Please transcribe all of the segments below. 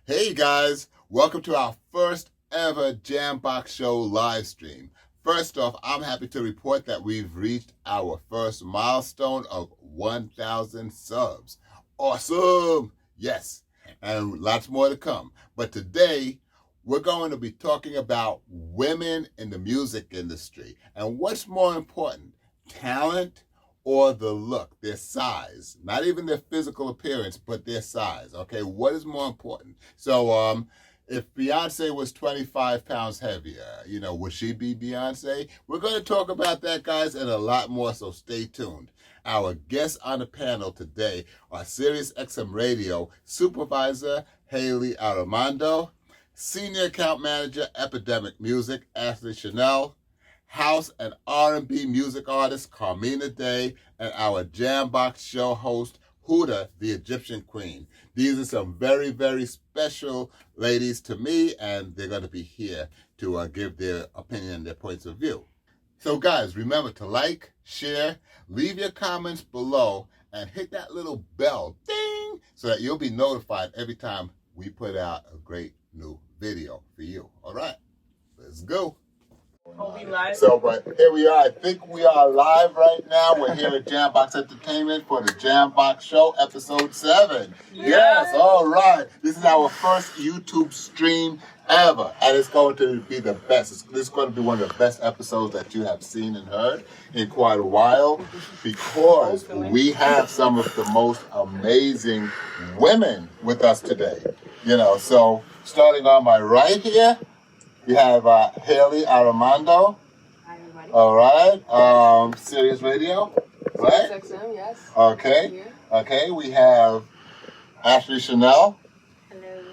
Hey guys, welcome to our first ever JAMBOX show live stream. First off, I'm happy to report that we've reached our first milestone of 1,000 subs. Awesome! Yes, and lots more to come. But today, we're going to be talking about women in the music industry. And what's more important, talent or the look, their size, not even their physical appearance, but their size. Okay, what is more important? So, if Beyonce was 25 pounds heavier, would she be Beyonce? We're going to talk about that, guys, and a lot more, so stay tuned. Our guests on the panel today are SiriusXM Radio Supervisor Haley Armando, Senior Account Manager, Epidemic Music, Ashley Chanel, House and R&B music artist Carmina Day, and our JAMBOX show host Huda, the Egyptian Queen. These are some very, very special ladies to me, and they're going to be here to give their opinion and their points of view. So guys, remember to like, share, leave your comments below, and hit that little bell, ding, so that you'll be notified every time we put out a great new video for you. All right, let's go. But here we are. I think we are live right now. We're here at JAMBOX Entertainment for the JAMBOX Show, Ep.7. Yes, all right. This is our first YouTube stream ever, and it's going to be the best. This is going to be one of the best episodes that you have seen and heard in quite a while, because we have some of the most amazing women with us today. So starting on my right here, we have Haley Armando. Hi, everybody. All right. Sirius Radio, right? XM, yes. Okay. Okay. We have Ashley Chanel. Hello.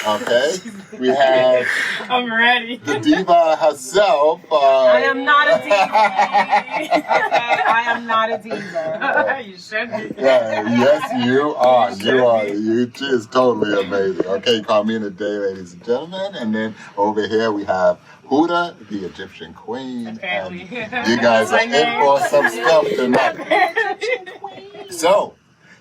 Okay. We have I'm ready. the diva herself. I am not a diva. Okay, I am not a diva. You should be. Yeah, yes, you are. You are. You is totally amazing. Okay, Carmina Day, ladies and gentlemen. And then over here we have Huda, the Egyptian Queen. Apparently. And you guys are in for some stuff tonight.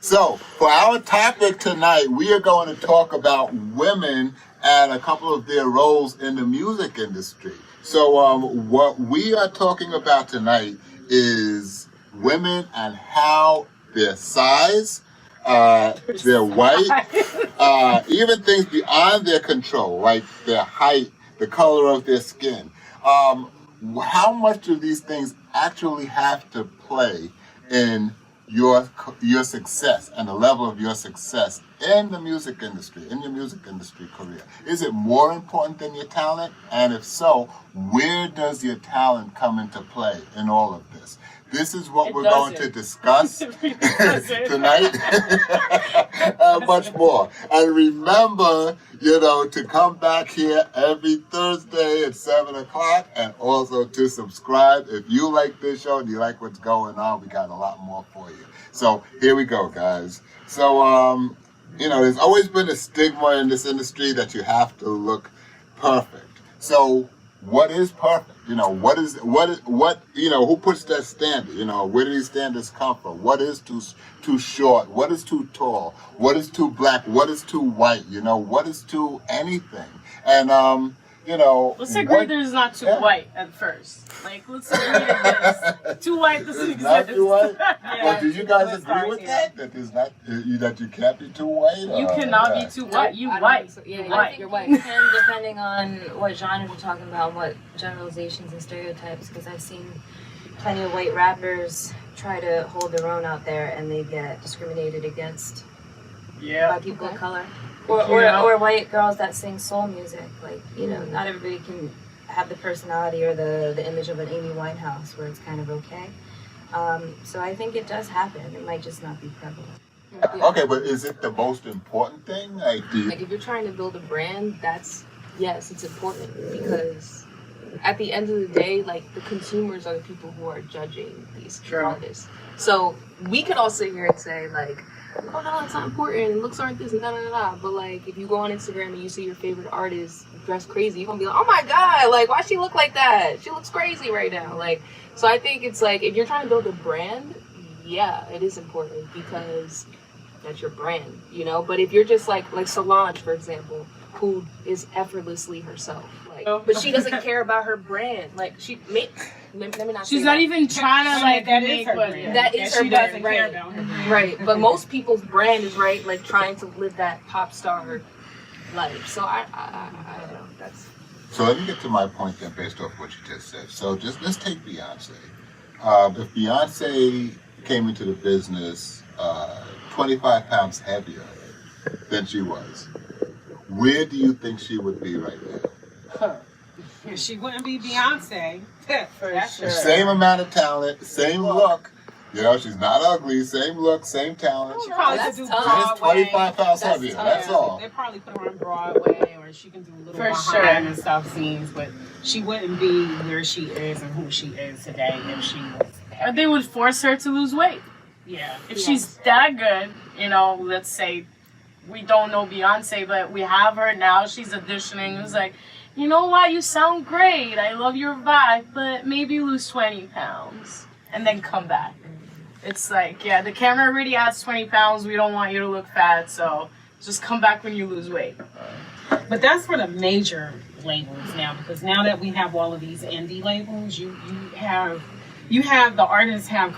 So for our topic tonight, we are going to talk about women and a couple of their roles in the music industry. So what we are talking about tonight is women and how their size, their weight, even things beyond their control, like their height, the color of their skin. How much do these things actually have to play in your success and the level of your success in the music industry, in your music industry career? Is it more important than your talent? And if so, where does your talent come into play in all of this? This is what we're going to discuss tonight, and much more. And remember, to come back here every Thursday at 7 o'clock, and also to subscribe. If you like this show and you like what's going on, we got a lot more for you. So here we go, guys. So, there's always been a stigma in this industry that you have to look perfect. So what is perfect? Who puts that standard? Where do these standards come from? What is too short? What is too tall? What is too black? What is too white? What is too anything? And let's agree there's not too white at first. Let's agree that there's too white doesn't exist. Not too white? Yeah. Well, do you guys agree with that? That there's not, that you can't be too white? You cannot be too white. You white. You're white. And depending on what genre we're talking about, what generalizations and stereotypes, because I've seen plenty of white rappers try to hold their own out there, and they get discriminated against by people of color. Or white girls that sing soul music. Not everybody can have the personality or the image of an Amy Winehouse where it's kind of okay. So I think it does happen. It might just not be prevalent. Okay, but is it the most important thing? If you're trying to build a brand, yes, it's important, because at the end of the day, the consumers are the people who are judging these artists. So we could all sit here and say, oh no, it's not important, looks aren't this and da-da-da-da. But if you go on Instagram and you see your favorite artist dressed crazy, you're gonna be like, oh my god, why she look like that? She looks crazy right now. So I think it's if you're trying to build a brand, yeah, it is important, because that's your brand, you know. But if you're just like Solange, for example, who is effortlessly herself, like, but she doesn't care about her brand. Like let me not. She's not even trying to like that make is her what- brand. That is her she brand, doesn't right? care about her brand. Right, but most people's brand is right, like trying to live that pop star life. So I don't know. That's. So let me get to my point then, based off what you just said. So let's take Beyonce. If Beyonce came into the business 25 pounds heavier than she was, where do you think she would be right now? She wouldn't be Beyonce. That's sure. Same amount of talent, same look. You know, she's not ugly, same look, same talent. She probably That's could do tough. Just Broadway. 25 pounds That's heavier, tough. that's all. They probably put her on Broadway, or she can do little For behind sure. and stuff scenes, but she wouldn't be where she is and who she is today if she was. Or they would force her to lose weight. Yeah. If she's that good, you know, let's say we don't know Beyonce, but we have her now, she's auditioning. It's like, you know what, you sound great. I love your vibe, but maybe lose 20 pounds and then come back. It's like, yeah, the camera already has 20 pounds. We don't want you to look fat, so just come back when you lose weight. But that's for the major labels now, because now that we have all of these indie labels, you have the artists have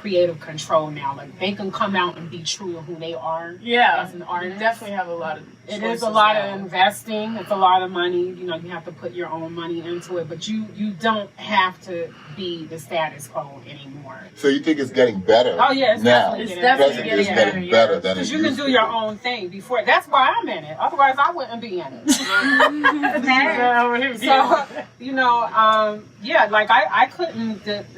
creative control now. Like they can come out and be true to who they are. Yeah, as an you artist. definitely have a lot of It is choices a lot now. of investing. It's a lot of money. You know, you have to put your own money into it, but you don't have to be the status quo anymore. So you think it's getting better Oh yeah, it's now? definitely It's getting definitely better. It's getting getting better, better than it Because used you can to do your be. own thing before. That's why I'm in it. Otherwise, I wouldn't be in it. So, you know, yeah, like I couldn't,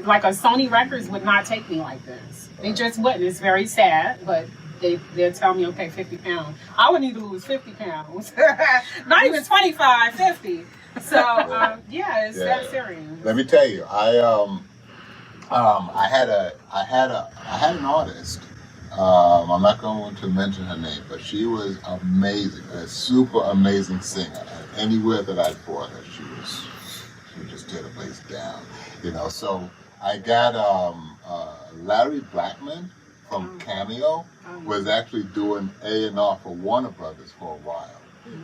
like a Sony Records would not take me like this. They just wouldn't. It's very sad, but they'll tell me, okay, 50 pounds. I would need to lose 50 pounds. Not even 25, 50. So, yeah, it's that serious. Let me tell you, I had an artist. I'm not going to mention her name, but she was amazing, a super amazing singer. And anywhere that I brought her, she would just tear the place down. You know, so I got Larry Blackman from Cameo was actually doing A&R for Warner Brothers for a while.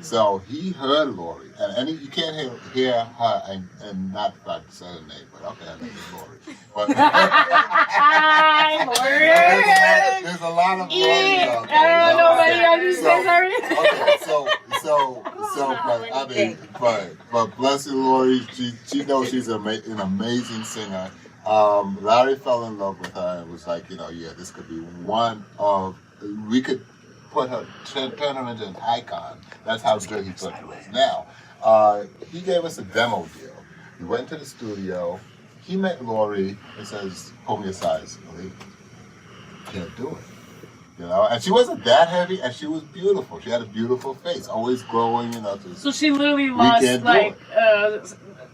So he heard Lori, and you can't hear her and not about to say her name, but okay, her name is Lori. But Hi, Lori. there's a lot of Loris out there. Nobody understands her. But bless you, Lori. She knows she's an amazing singer. Larry fell in love with her and was like, you know, yeah, this could be one of, we could put her, turn her into an icon. That's how good he thought she was. Now, he gave us a demo deal. We went to the studio. He met Lori and says, pull me aside, Lori. Can't do it. You know, and she wasn't that heavy, and she was beautiful. She had a beautiful face, always glowing, you know. So she literally lost can't do like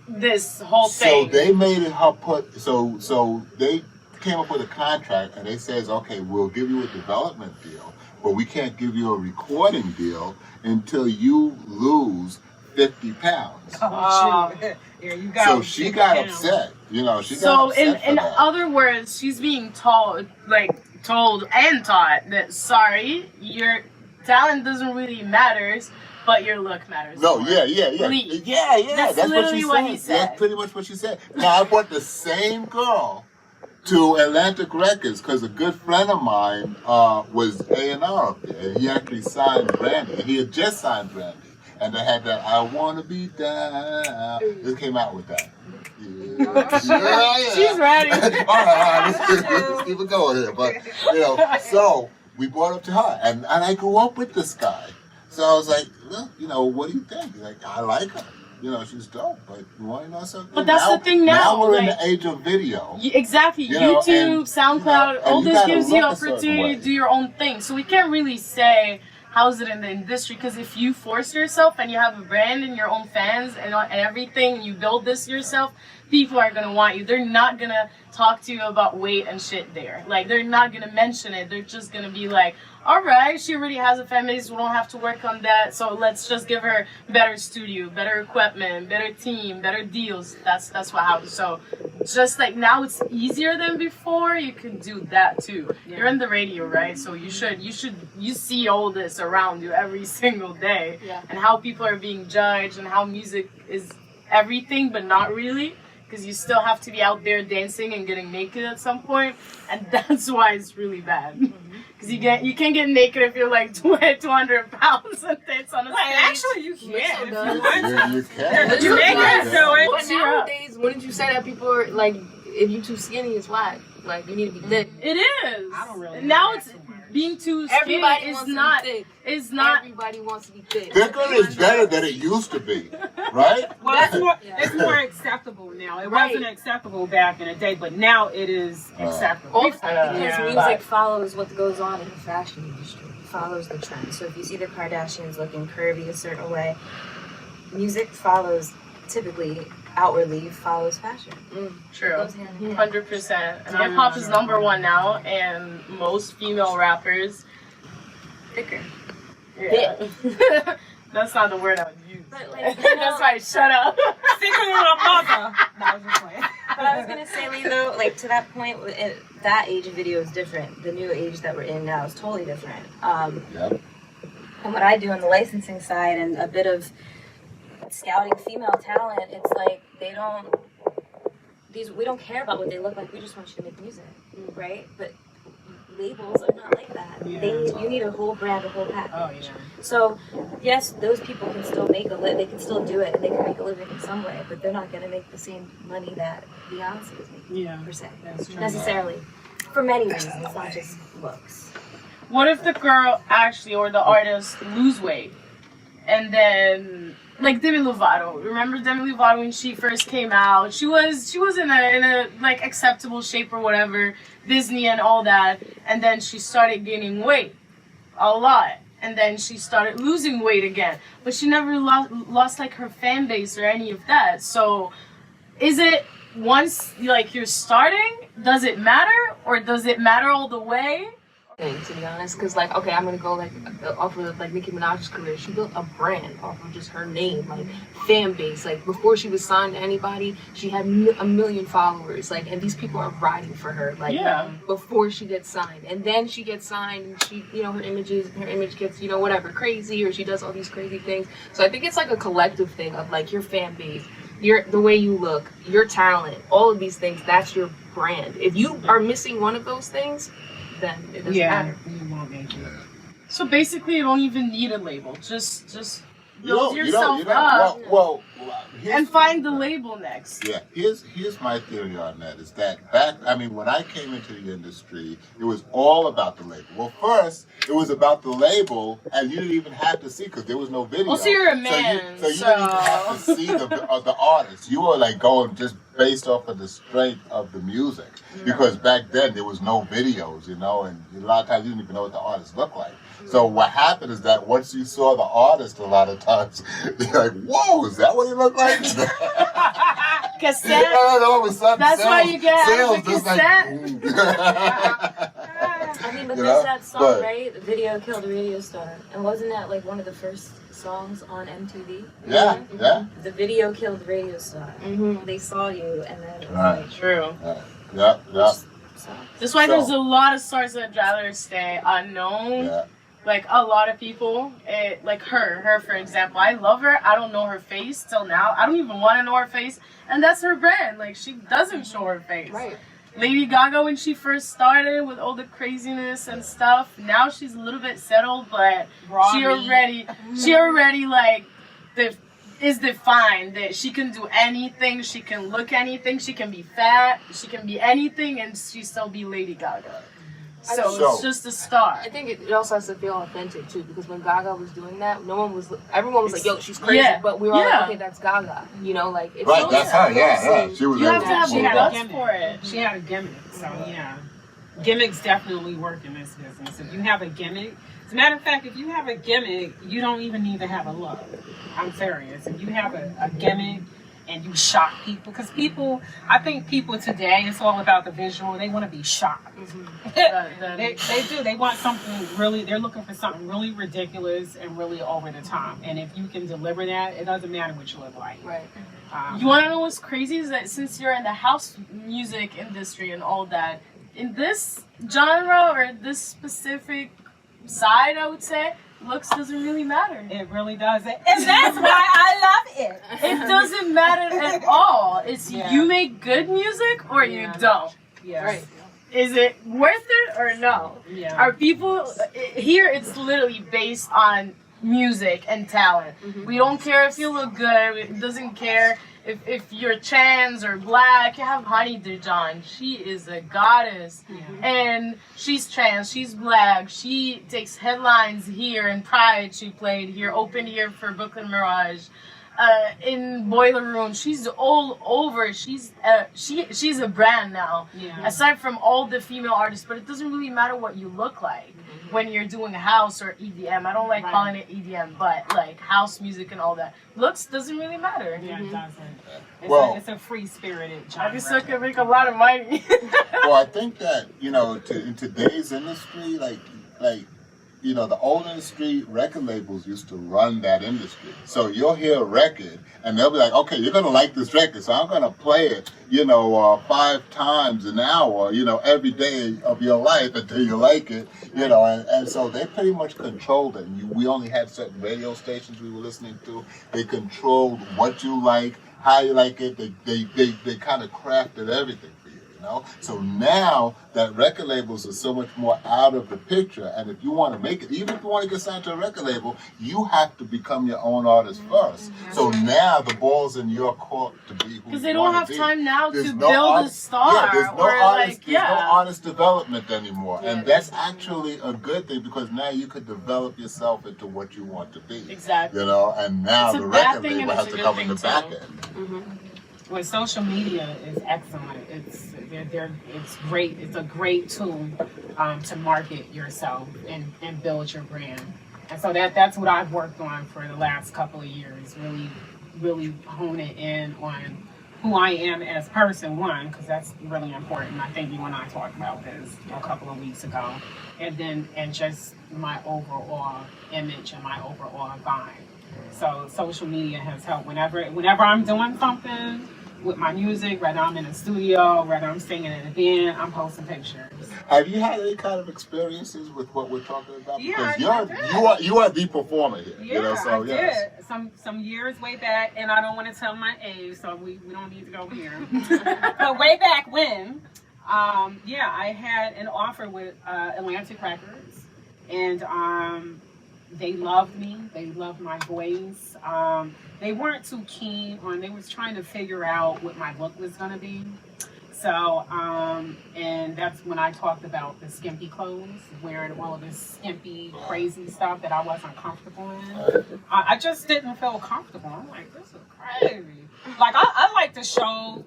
this whole thing. So they made her put. So they came up with a contract, and they says, okay, we'll give you a development deal, but we can't give you a recording deal until you lose 50 pounds. Oh, yeah, you got So she got upset. You know, she got So upset for in that. other words, she's being told and taught that sorry, your talent doesn't really matter, but your look matters. No, more. yeah. Please. Yeah. That's literally what he said. That's pretty much what she said. Now, I brought the same girl to Atlantic Records because a good friend of mine was A&R up there. And he actually signed Brandy. He had just signed Brandy. And they had that, I Want to Be Down. This came out with that. Yeah. She's ready. all right, let's keep it going here. But, you know, so we brought up to her. And I grew up with this guy. So I was like, look, you know, what do you think? He's like, I like her. You know, she's dope, but you want to know something? But that's the thing now. Now we're in like, the age of video. Exactly. You know, YouTube, and, SoundCloud, you know, all and you this gotta gives you look a certain opportunity way. to do your own thing. So we can't really say how's it in the industry, because if you force yourself and you have a brand and your own fans and everything, and you build this yourself, people are gonna want you. They're not gonna talk to you about weight and shit there. Like, they're not gonna mention it. They're just gonna be like, all right, she already has a fan base, we don't have to work on that, so let's just give her better studio, better equipment, better team, better deals. That's what happens. So just like now it's easier than before. You can do that too. You're in the radio, right? So you see all this around you every single day, and how people are being judged and how music is everything, but not really, because you still have to be out there dancing and getting naked at some point, and that's why it's really bad. Because you can't get naked if you're like 200 pounds and dance on a stage. Actually, you can. You can. But You can do it. But nowadays, wouldn't you say that people are like, if you're too skinny, it's whack? Like, you need to be thick. It is. I don't really now know it's that too much. being too skinny Everybody is wants not. to be thick. Is not. Everybody wants to be thick. Thicker is better than it used to be, right? Well, it's more acceptable now. It wasn't acceptable back in the day, but now it is acceptable. Because music follows what goes on in the fashion industry. It follows the trend. So if you see the Kardashians looking curvy a certain way, music follows, typically, outwardly follows fashion. True. It goes hand in hand. 100%. And hip hop is #1 now, and most female rappers. Thicker. Yeah. That's not the word I would use. But, like, That's why. Shut up. Thicker than a mother. No, I was just playing. But I was gonna say, Lee, though, like to that point, that age of video is different. The new age that we're in now is totally different. Yep. And what I do on the licensing side and a bit of scouting female talent, it's like we don't care about what they look like. We just want you to make music, right? But labels are not like that. You need a whole brand, a whole package. Oh, yeah. So, yes, those people can still make they can still do it, and they can make a living in some way, but they're not going to make the same money that Beyonce is making, per se, necessarily. For many reasons, not just looks. What if the girl actually, or the artist, lose weight, and then, like Demi Lovato. Remember Demi Lovato when she first came out? She was in a like acceptable shape or whatever, Disney and all that, and then she started gaining weight, a lot, and then she started losing weight again. But she never lost like her fan base or any of that. So, is it once like you're starting? Does it matter, or does it matter all the way? To be honest, because like, okay, I'm gonna go like off of like Nicki Minaj's career. She built a brand off of just her name, like fan base. Like before she was signed to anybody, she had a million followers. Like, and these people are riding for her. Like before she gets signed, and then she gets signed, and she, her image gets, whatever, crazy, or she does all these crazy things. So I think it's like a collective thing of like your fan base, the way you look, your talent, all of these things. That's your brand. If you are missing one of those things, then it doesn't matter. You won't make it. So basically, you don't even need a label. Just build yourself up and find the label next. Yeah, here's my theory on that. Is that when I came into the industry, it was all about the label. Well, first, it was about the label, and you didn't even have to see, because there was no video. Well, so you're a man. So you didn't even have to see the artist. You were like going just based off of the strength of the music. Because back then, there was no videos, and a lot of times you didn't even know what the artist looked like. So what happened is that once you saw the artist, a lot of times, you're like, whoa, is that what he looked like? Cassette? All of a sudden, that's why you get sales the cassette? But there's that song, right? The Video Killed a Radio Star. And wasn't that like one of the first songs on MTV? Yeah. The Video Killed Radio Star. They saw you, and then it was like... True. Yeah. That's why there's a lot of stars that rather stay unknown. Yeah. Like a lot of people, like her for example. I love her. I don't know her face till now. I don't even want to know her face, and that's her brand. Like she doesn't show her face. Right. Lady Gaga, when she first started with all the craziness and stuff, now she's a little bit settled, but she already like is defined that she can do anything, she can look anything, she can be fat, she can be anything, and she still be Lady Gaga. So it's just a star. I think it also has to feel authentic too, because when Gaga was doing that, everyone was like, "Yo, she's crazy," but we were all like, "Okay, that's Gaga," like it's right. That's her. Yeah. She was. You have to have She the had guts a gimmick. for it. She had a gimmick, so gimmicks definitely work in this business. If you have a gimmick, as a matter of fact, if you have a gimmick, you don't even need to have a look. I'm serious. If you have a gimmick and you shock people. Because I think people today, it's all about the visual. They want to be shocked. They do. They want something really, they're looking for something really ridiculous and really over the top. And if you can deliver that, it doesn't matter what you look like. Right. You want to know what's crazy is that since you're in the house music industry and all that, in this genre or this specific side, I would say, looks doesn't really matter. It really doesn't. And that's why I love it. It doesn't matter at all. It's you make good music or you don't. Yeah. Right. Is it worth it or no? Yeah. Are people here? It's literally based on music and talent. We don't care if you look good. It doesn't care if you're trans or black. You have Honey Dijon. She is a goddess. And she's trans. She's black. She takes headlines here in Pride. She played here, opened here for Brooklyn Mirage. In Boiler Room, she's all over. She's a brand now. Yeah. Aside from all the female artists, but it doesn't really matter what you look like when you're doing house or EDM. I don't like calling it EDM, but like house music and all that. Looks doesn't really matter. Yeah, it doesn't. It's a free-spirited genre. I guess I can make a lot of money. Well, I think that, in today's industry, like the old industry, record labels used to run that industry. So you'll hear a record, and they'll be like, okay, you're going to like this record, so I'm going to play it, 5 times an hour, every day of your life until you like it, and so they pretty much controlled it. We only had certain radio stations we were listening to. They controlled what you like, how you like it. They kind of crafted everything. So now that record labels are so much more out of the picture, and if you want to make it, even if you want to get signed to a record label, you have to become your own artist first. So now the ball's in your court to be who you want to be. Because they don't have time now There's to no build a star. Yeah, there's no artist, no artist development anymore. And that's actually a good thing, because now you could develop yourself into what you want to be. Exactly. And now It's a the bad record thing label and has it's to a come good in the thing, back too. end. Well, social media is excellent. It's great. It's a great tool to market yourself and build your brand. And so that's what I've worked on for the last couple of years. Really honing in on who I am as a person, one, because that's really important. I think you and I talked about this a couple of weeks ago. And just my overall image and my overall vibe. So social media has helped whenever I'm doing something with my music, whether I'm in a studio, whether I'm singing in a band, I'm posting pictures. Have you had any kind of experiences with what we're talking about? Yeah, because you are the performer here. Yeah, so I yes. did. Some years way back, and I don't want to tell my age, so we don't need to go here. But way back when, I had an offer with Atlantic Records, and they loved me. They loved my voice. They weren't too keen on, they was trying to figure out what my look was going to be. So, and that's when I talked about the skimpy clothes, wearing all of this skimpy, crazy stuff that I wasn't comfortable in. I just didn't feel comfortable. I'm like, this is crazy. Like, I like to show,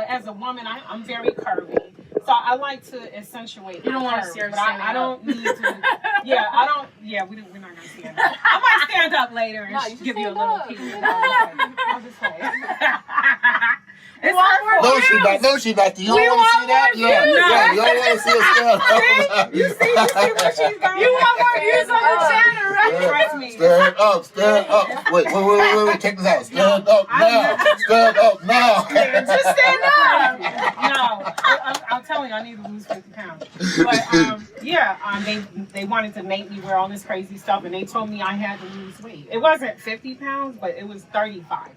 as a woman, I'm very curvy. So I like to accentuate. You don't want to curve, see her but standing I don't up. need to. We're not going to stand up. I might stand up later and give you a little peek. I'll just say. It's hurtful. No, she not. You don't want to see that? Yeah, you don't want to see her stand up. You see where she's going. You want more views on the channel, right? Trust me. Stand up. Wait, check this out. Stand up now. Stand up now. Just stand up. No, I'm telling you, I need to lose 50 pounds. But they wanted to make me wear all this crazy stuff, and they told me I had to lose weight. It wasn't 50 pounds, but it was 35 pounds.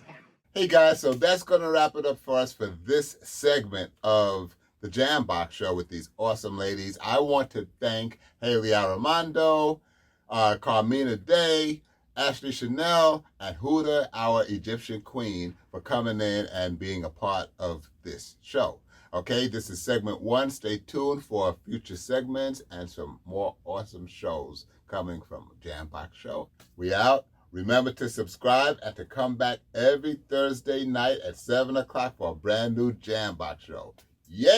Hey guys, so that's going to wrap it up for us for this segment of the JAMBOX show with these awesome ladies. I want to thank Haley Armando, Carmina Day, Ashley Chanel, and Huda, our Egyptian queen, for coming in and being a part of this show. Okay, this is segment 1. Stay tuned for future segments and some more awesome shows coming from JAMBOX show. We out. Remember to subscribe and to come back every Thursday night at 7 o'clock for a brand new JAMBOX show. Yeah!